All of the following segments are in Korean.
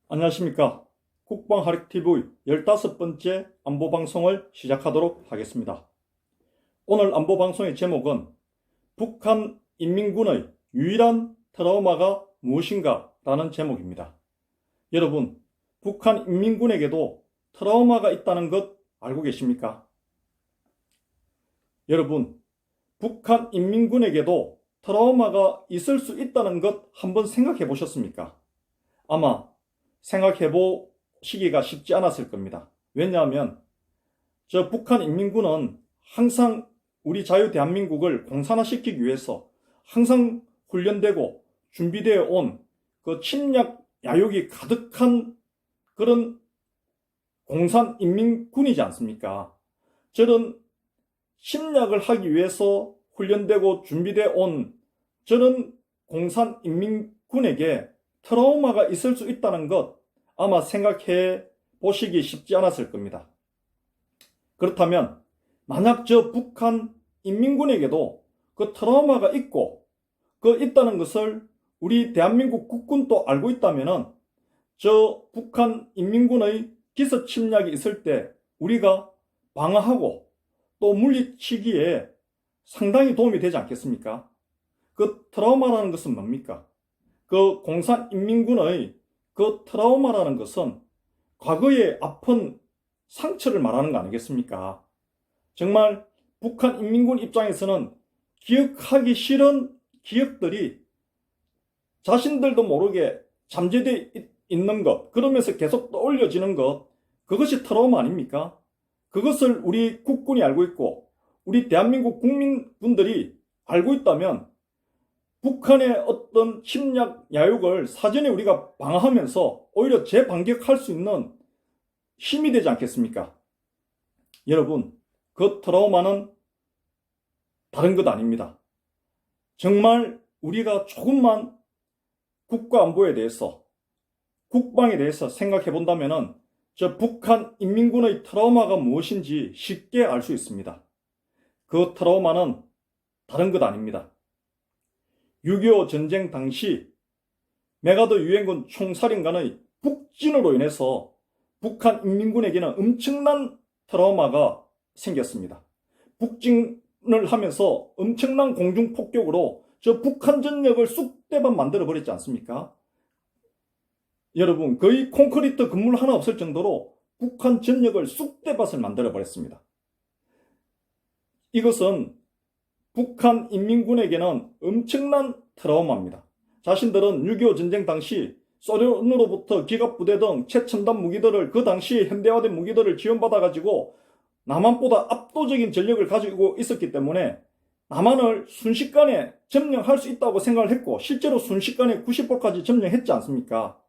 안녕하십니까. 국방하릭TV 15번째 안보방송을 시작하도록 하겠습니다. 오늘 안보방송의 제목은 북한 인민군의 유일한 트라우마가 무엇인가 라는 제목입니다. 여러분, 북한 인민군에게도 트라우마가 있다는 것 알고 계십니까? 여러분, 북한 인민군에게도 트라우마가 있을 수 있다는 것 한번 생각해 보셨습니까? 아마 생각해 보시기가 쉽지 않았을 겁니다. 왜냐하면 저 북한 인민군은 항상 우리 자유 대한민국을 공산화시키기 위해서 항상 훈련되고 준비되어 온 그 침략 야욕이 가득한 그런 공산 인민군이지 않습니까? 저런 침략을 하기 위해서 훈련되고 준비되어 온 저런 공산 인민군에게 트라우마가 있을 수 있다는 것 아마 생각해 보시기 쉽지 않았을 겁니다. 그렇다면 만약 저 북한 인민군에게도 그 트라우마가 있고 있다는 것을 우리 대한민국 국군도 알고 있다면 저 북한 인민군의 기습 침략이 있을 때 우리가 방어하고 또 물리치기에 상당히 도움이 되지 않겠습니까? 그 트라우마라는 것은 뭡니까? 그 공산인민군의 그 트라우마라는 것은 과거의 아픈 상처를 말하는 거 아니겠습니까? 정말 북한 인민군 입장에서는 기억하기 싫은 기억들이 자신들도 모르게 잠재되어 있는 것, 그러면서 계속 떠올려지는 것, 그것이 트라우마 아닙니까? 그것을 우리 국군이 알고 있고 우리 대한민국 국민분들이 알고 있다면 북한의 어떤 침략 야욕을 사전에 우리가 방어하면서 오히려 재반격할 수 있는 힘이 되지 않겠습니까? 여러분, 그 트라우마는 다른 것 아닙니다. 정말 우리가 조금만 국가안보에 대해서, 국방에 대해서 생각해 본다면 저 북한 인민군의 트라우마가 무엇인지 쉽게 알 수 있습니다. 그 트라우마는 다른 것 아닙니다. 6.25 전쟁 당시 메가더 유엔군 총사령관의 북진으로 인해서 북한 인민군에게는 엄청난 트라우마가 생겼습니다. 북진을 하면서 엄청난 공중폭격으로 저 북한 전역을 쑥대밭 만들어버렸지 않습니까? 여러분, 거의 콘크리트 건물 하나 없을 정도로 북한 전역을 쑥대밭을 만들어버렸습니다. 이것은 북한 인민군에게는 엄청난 트라우마입니다. 자신들은 6.25 전쟁 당시 소련으로부터 기갑부대 등 최첨단 무기들을 그 당시 현대화된 무기들을 지원받아가지고 남한보다 압도적인 전력을 가지고 있었기 때문에 남한을 순식간에 점령할 수 있다고 생각을 했고 실제로 순식간에 90%까지 점령했지 않습니까?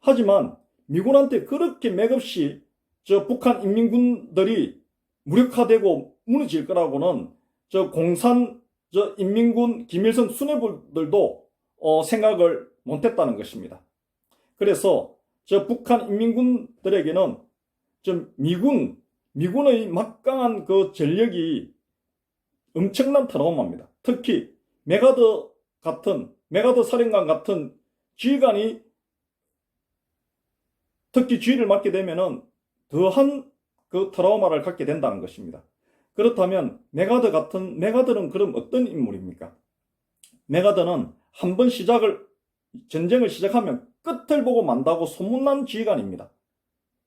하지만 미군한테 그렇게 맥없이 저 북한 인민군들이 무력화되고 무너질 거라고는 저 공산 저 인민군 김일성 수뇌부들도 생각을 못했다는 것입니다. 그래서 저 북한 인민군들에게는 좀 미군의 막강한 그 전력이 엄청난 트라우마입니다. 특히 메가더 사령관 같은 지휘관이 특히 지휘를 맡게 되면은 더한 그 트라우마를 갖게 된다는 것입니다. 그렇다면 메가더는 그럼 어떤 인물입니까? 메가더는 한번 전쟁을 시작하면 끝을 보고 만다고 소문난 지휘관입니다.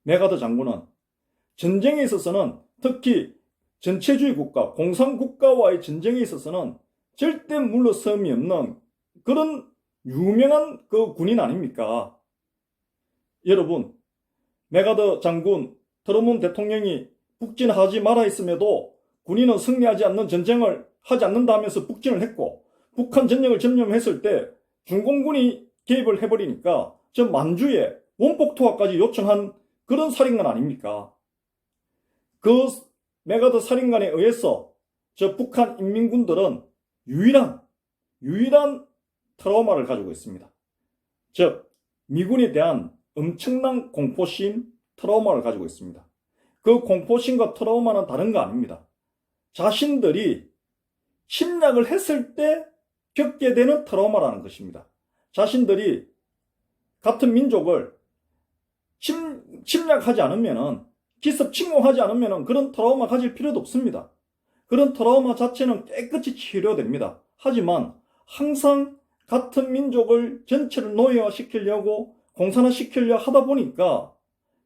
메가더 장군은 전쟁에 있어서는 특히 전체주의 국가, 공산국가와의 전쟁에 있어서는 절대 물러섬이 없는 그런 유명한 그 군인 아닙니까? 여러분, 메가더 장군, 트루먼 대통령이 북진하지 마라 했음에도 군인은 승리하지 않는 전쟁을 하지 않는다 하면서 북진을 했고 북한 전역을 점령했을 때 중공군이 개입을 해버리니까 저 만주에 원폭 투하까지 요청한 그런 사령관 아닙니까? 그 메가더 사령관에 의해서 저 북한 인민군들은 유일한 트라우마를 가지고 있습니다. 즉 미군에 대한 엄청난 공포심, 트라우마를 가지고 있습니다. 그 공포심과 트라우마는 다른 거 아닙니다. 자신들이 침략을 했을 때 겪게 되는 트라우마라는 것입니다. 자신들이 같은 민족을 침략하지 않으면은, 기습 침공하지 않으면은 그런 트라우마 가질 필요도 없습니다. 그런 트라우마 자체는 깨끗이 치료됩니다. 하지만 항상 같은 민족을 전체를 노예화시키려고 공산화시키려 하다 보니까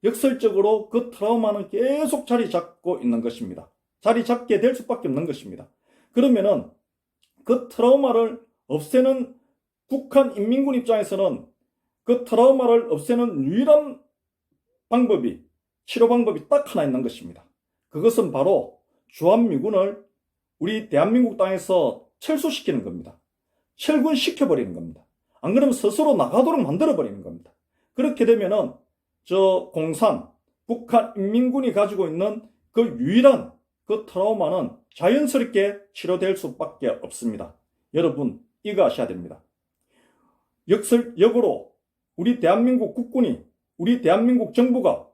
역설적으로 그 트라우마는 계속 자리 잡고 있는 것입니다. 자리 잡게 될 수밖에 없는 것입니다. 그러면은 그 트라우마를 없애는 북한 인민군 입장에서는 그 트라우마를 없애는 유일한 방법이, 치료 방법이 딱 하나 있는 것입니다. 그것은 바로 주한미군을 우리 대한민국 땅에서 철수시키는 겁니다. 철군시켜버리는 겁니다. 안 그러면 스스로 나가도록 만들어버리는 겁니다. 그렇게 되면은 저 공산, 북한 인민군이 가지고 있는 그 유일한 그 트라우마는 자연스럽게 치료될 수밖에 없습니다. 여러분, 이거 아셔야 됩니다. 역으로 우리 대한민국 국군이, 우리 대한민국 정부가,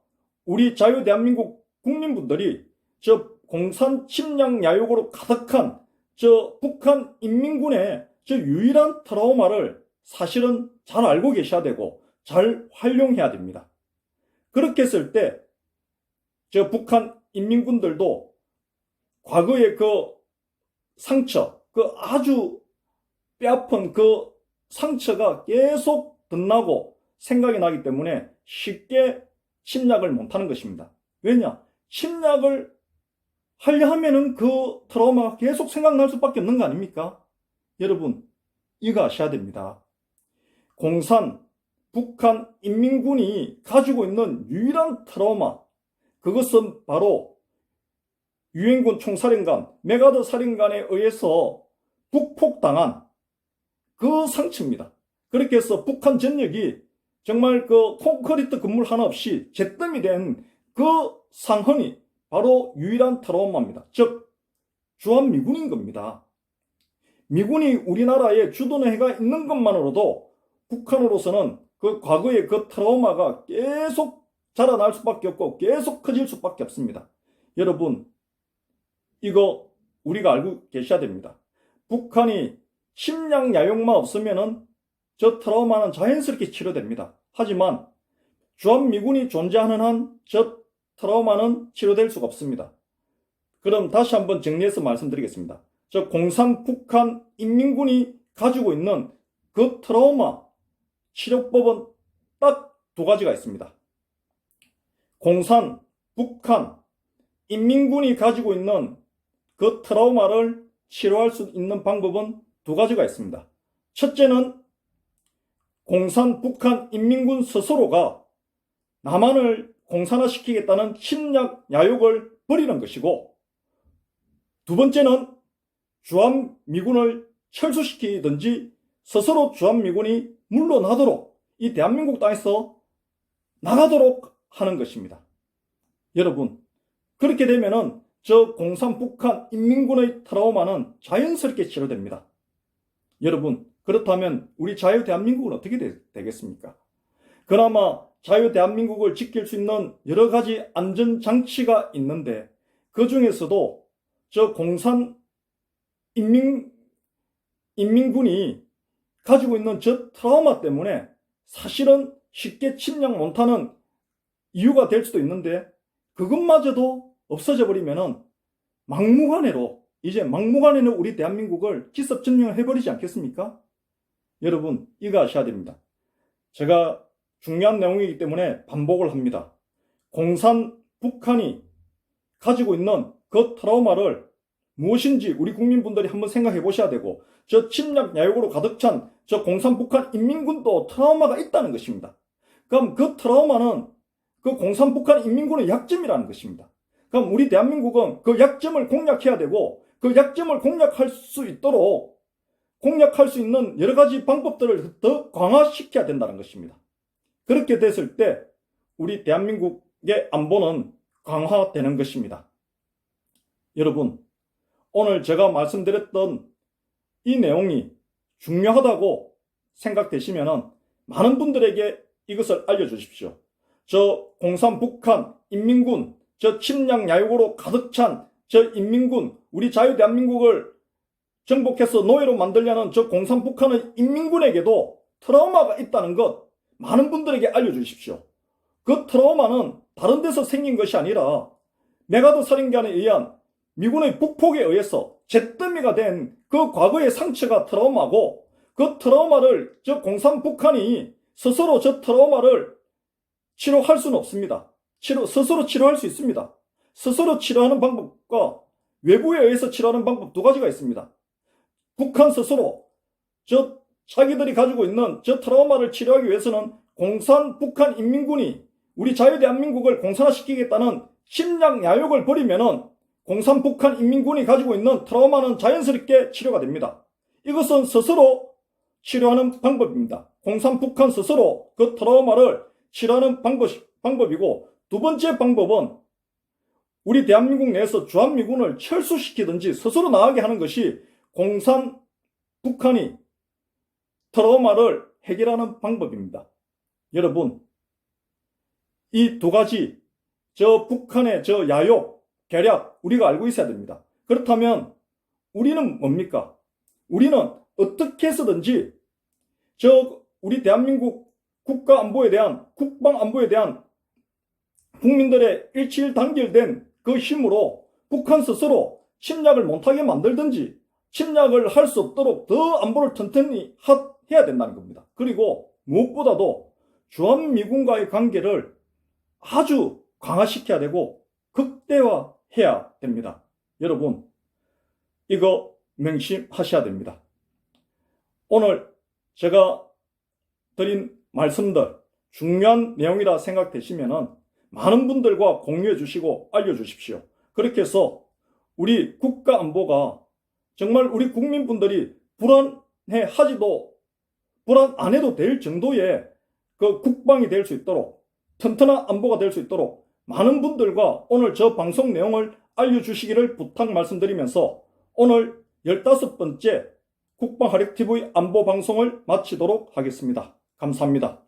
우리 자유 대한민국 국민분들이 저 공산 침략 야욕으로 가득한 저 북한 인민군의 저 유일한 트라우마를 사실은 잘 알고 계셔야 되고 잘 활용해야 됩니다. 그렇게 했을 때 저 북한 인민군들도 과거의 그 상처, 그 아주 뼈아픈 그 상처가 계속 덧나고 생각이 나기 때문에 쉽게 침략을 못하는 것입니다. 왜냐? 침략을 하려 하면은 그 트라우마가 계속 생각날 수밖에 없는 거 아닙니까? 여러분, 이거 아셔야 됩니다. 공산, 북한 인민군이 가지고 있는 유일한 트라우마, 그것은 바로 유엔군 총사령관, 메가더 사령관에 의해서 북폭당한 그 상처입니다. 그렇게 해서 북한 전역이 정말 그 콘크리트 건물 하나 없이 잿더미 된 그 상흔이 바로 유일한 트라우마입니다. 즉, 주한미군인 겁니다. 미군이 우리나라에 주둔해가 있는 것만으로도 북한으로서는 그 과거의 그 트라우마가 계속 자라날 수밖에 없고 계속 커질 수밖에 없습니다. 여러분, 이거 우리가 알고 계셔야 됩니다. 북한이 침략 야욕만 없으면은 저 트라우마는 자연스럽게 치료됩니다. 하지만 주한미군이 존재하는 한 저 트라우마는 치료될 수가 없습니다. 그럼 다시 한번 정리해서 말씀드리겠습니다. 저 공산 북한 인민군이 가지고 있는 그 트라우마 치료법은 딱 두 가지가 있습니다. 공산 북한 인민군이 가지고 있는 그 트라우마를 치료할 수 있는 방법은 두 가지가 있습니다. 첫째는 공산 북한 인민군 스스로가 남한을 공산화시키겠다는 침략 야욕을 버리는 것이고, 두 번째는 주한미군을 철수시키든지 스스로 주한미군이 물러나도록 이 대한민국 땅에서 나가도록 하는 것입니다. 여러분, 그렇게 되면은 저 공산 북한 인민군의 트라우마는 자연스럽게 치료됩니다. 여러분, 그렇다면 우리 자유 대한민국은 어떻게 되겠습니까? 그나마 자유 대한민국을 지킬 수 있는 여러 가지 안전장치가 있는데 그 중에서도 저 공산 인민군이 가지고 있는 저 트라우마 때문에 사실은 쉽게 침략 못하는 이유가 될 수도 있는데 그것마저도 없어져 버리면은 이제 막무가내로 우리 대한민국을 기습점령을 해버리지 않겠습니까? 여러분, 이거 아셔야 됩니다. 제가 중요한 내용이기 때문에 반복을 합니다. 공산 북한이 가지고 있는 그 트라우마를 무엇인지 우리 국민분들이 한번 생각해 보셔야 되고, 저 침략 야욕으로 가득 찬 저 공산 북한 인민군도 트라우마가 있다는 것입니다. 그럼 그 트라우마는 그 공산 북한 인민군의 약점이라는 것입니다. 그럼 우리 대한민국은 그 약점을 공략해야 되고, 그 약점을 공략할 수 있도록 공략할 수 있는 여러 가지 방법들을 더 강화시켜야 된다는 것입니다. 그렇게 됐을 때 우리 대한민국의 안보는 강화되는 것입니다. 여러분, 오늘 제가 말씀드렸던 이 내용이 중요하다고 생각되시면 많은 분들에게 이것을 알려주십시오. 저 공산 북한 인민군, 저 침략 야욕으로 가득 찬 저 인민군, 우리 자유 대한민국을 정복해서 노예로 만들려는 저 공산 북한의 인민군에게도 트라우마가 있다는 것 많은 분들에게 알려주십시오. 그 트라우마는 다른 데서 생긴 것이 아니라 메가드 살인관에 의한 미군의 북폭에 의해서 잿더미가 된 그 과거의 상처가 트라우마고, 그 트라우마를 공산 북한이 스스로 저 트라우마를 치료할 수는 없습니다. 스스로 치료할 수 있습니다. 스스로 치료하는 방법과 외부에 의해서 치료하는 방법 두 가지가 있습니다. 북한 스스로 자기들이 가지고 있는 저 트라우마를 치료하기 위해서는 공산 북한 인민군이 우리 자유대한민국을 공산화시키겠다는 침략 야욕을 버리면은 공산 북한 인민군이 가지고 있는 트라우마는 자연스럽게 치료가 됩니다. 이것은 스스로 치료하는 방법입니다. 공산 북한 스스로 그 트라우마를 치료하는 방법이고, 두 번째 방법은 우리 대한민국 내에서 주한미군을 철수시키든지 스스로 나가게 하는 것이 공산 북한이 트라우마를 해결하는 방법입니다. 여러분, 이 두 가지 북한의 야욕, 계략 우리가 알고 있어야 됩니다. 그렇다면 우리는 뭡니까? 우리는 어떻게 해서든지 우리 대한민국 국방안보에 대한 국민들의 일치일단결된 그 힘으로 북한 스스로 침략을 못하게 만들든지 침략을 할 수 없도록 더 안보를 튼튼히 해야 된다는 겁니다. 그리고 무엇보다도 주한미군과의 관계를 아주 강화시켜야 되고 극대화해야 됩니다. 여러분, 이거 명심하셔야 됩니다. 오늘 제가 드린 말씀들 중요한 내용이라 생각되시면은 많은 분들과 공유해 주시고 알려주십시오. 그렇게 해서 우리 국가 안보가 정말 우리 국민분들이 불안 안 해도 될 정도의 그 국방이 될 수 있도록, 튼튼한 안보가 될 수 있도록 많은 분들과 오늘 저 방송 내용을 알려주시기를 부탁 말씀드리면서 오늘 15번째 국방화력TV 안보 방송을 마치도록 하겠습니다. 감사합니다.